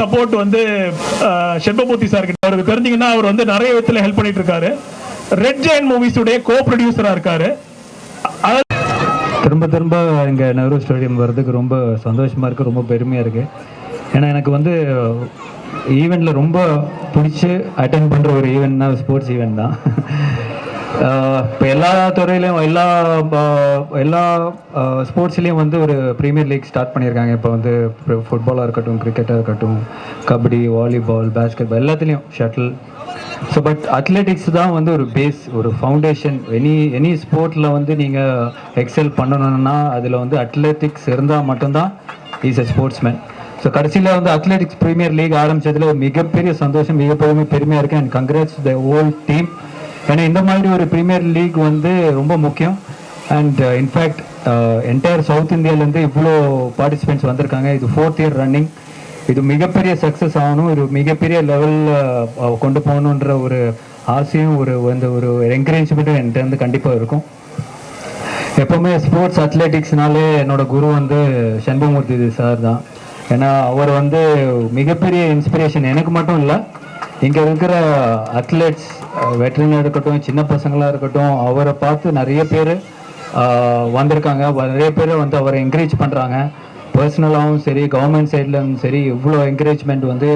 Support வந்து Selvamoorthy sir கிட்ட அவருக்கு தெரிஞ்சீங்கன்னா அவர் வந்து நிறைய விதத்தில் ஹெல்ப் பண்ணிட்டு இருக்காரு. ரெட் ஜெயண்ட் மூவிஸ் உடைய கோ ப்ரொடியூசரா இருக்காரு. திரும்ப திரும்ப இங்கே நெஹ்ரு ஸ்டேடியம் வர்றதுக்கு ரொம்ப சந்தோஷமாக இருக்குது, ரொம்ப பெருமையாக இருக்குது. ஏன்னா எனக்கு வந்து ஈவெண்ட்டில் ரொம்ப பிடிச்சி அட்டென்ட் பண்ணுற ஒரு ஈவெண்ட்னா ஸ்போர்ட்ஸ் ஈவெண்ட் தான். இப்போ எல்லா துறையிலையும் எல்லா ஸ்போர்ட்ஸ்லேயும் வந்து ஒரு ப்ரீமியர் லீக் ஸ்டார்ட் பண்ணியிருக்காங்க. இப்போ வந்து ஃபுட்பாலாக இருக்கட்டும், கிரிக்கெட்டாக இருக்கட்டும், கபடி, வாலிபால், பேஸ்கெட்பால், எல்லாத்துலேயும் ஷட்டில். ஸோ பட் அத்லெட்டிக்ஸ் தான் வந்து ஒரு பேஸ், ஒரு ஃபவுண்டேஷன். எனி ஸ்போர்ட்டில் வந்து நீங்கள் எக்ஸல் பண்ணணுன்னா அதில் வந்து அத்லெட்டிக்ஸ் இருந்தால் மட்டும்தான் இஸ் எ ஸ்போர்ட்ஸ்மேன். ஸோ கடைசியில் வந்து அத்லெட்டிக்ஸ் ப்ரீமியர் லீக் ஆரம்பித்ததில் ஒரு மிகப்பெரிய சந்தோஷம், மிகப்பெரிய பெருமையாக இருக்குது. And congrats the whole team. ஏன்னா இந்த மாதிரி ஒரு ப்ரீமியர் லீக் வந்து ரொம்ப முக்கியம். அண்ட் இன்ஃபேக்ட் என்டையர் சவுத் இந்தியாவிலேருந்து இவ்வளோ பார்ட்டிசிபெண்ட்ஸ் வந்திருக்காங்க. இது 4th இயர் ரன்னிங். இது மிகப்பெரிய சக்ஸஸ் ஆகணும், ஒரு மிகப்பெரிய லெவலில் கொண்டு போகணுன்ற ஒரு ஆசையும் ஒரு என்கரேஜ்மெண்ட்டும் என்கிட்ட வந்து கண்டிப்பாக இருக்கும். எப்போவுமே ஸ்போர்ட்ஸ் அத்லெட்டிக்ஸ்னாலே என்னோட குரு வந்து செண்பகமூர்த்தி சார் தான். ஏன்னா அவர் வந்து மிகப்பெரிய இன்ஸ்பிரேஷன் எனக்கு மட்டும் இல்லை, இங்கே இருக்கிற அத்லெட்ஸ், வெட்டரனாக இருக்கட்டும், சின்ன பசங்களாக இருக்கட்டும், அவரை பார்த்து நிறைய பேர் வந்திருக்காங்க. நிறைய பேர் வந்து அவரை என்கரேஜ் பண்ணுறாங்க. பர்சனலாகவும் சரி, கவர்மெண்ட் சைட்லையும் சரி, இவ்வளோ என்கரேஜ்மெண்ட் வந்து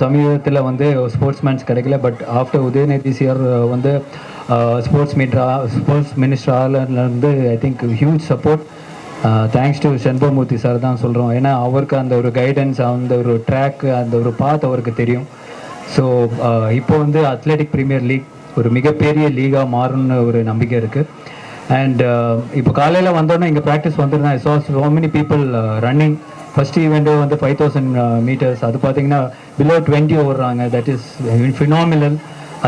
சமீபத்தில் வந்து ஸ்போர்ட்ஸ்மேன்ஸ் கிடைக்கல. பட் ஆஃப்டர் உதயநிதி சார் வந்து ஸ்போர்ட்ஸ் மினிஸ்டர் ஆலேருந்து I think huge support. Thanks to Shenbagamoorthy sir தான் சொல்கிறோம். ஏன்னா அவருக்கு அந்த ஒரு கைடன்ஸ், அந்த ஒரு ட்ராக், அந்த ஒரு பாத் அவருக்கு தெரியும். ஸோ இப்போ வந்து அத்லெட்டிக் ப்ரீமியர் லீக் ஒரு மிகப்பெரிய லீகாக மாறும்னு ஒரு நம்பிக்கை இருக்குது. அண்ட் இப்போ காலையில் வந்தோன்னே இங்கே ப்ராக்டிஸ் வந்துருந்தேன். So many people running. First event வந்து 5000 meters. அது பார்த்தீங்கன்னா பிலோ 20 ஓடுறாங்க. That is phenomenal.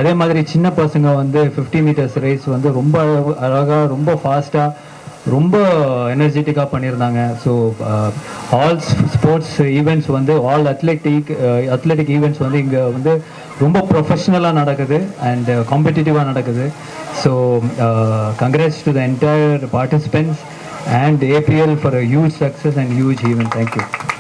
அதே மாதிரி சின்ன பசங்க வந்து 50 meters ரேஸ் வந்து ரொம்ப அழகாக, ரொம்ப ஃபாஸ்ட்டாக, ரொம்ப எனர்ஜெட்டிக்காக பண்ணியிருந்தாங்க. ஸோ ஆல் ஸ்போர்ட்ஸ் ஈவெண்ட்ஸ் வந்து ஆல் அத்லெட்டிக் ஈவெண்ட்ஸ் வந்து இங்கே வந்து ரொம்ப ப்ரொஃபஷ்னலாக நடக்குது அண்ட் காம்படிட்டிவாக நடக்குது. So congrats to the entire participants and APL for a huge success and huge event. Thank you.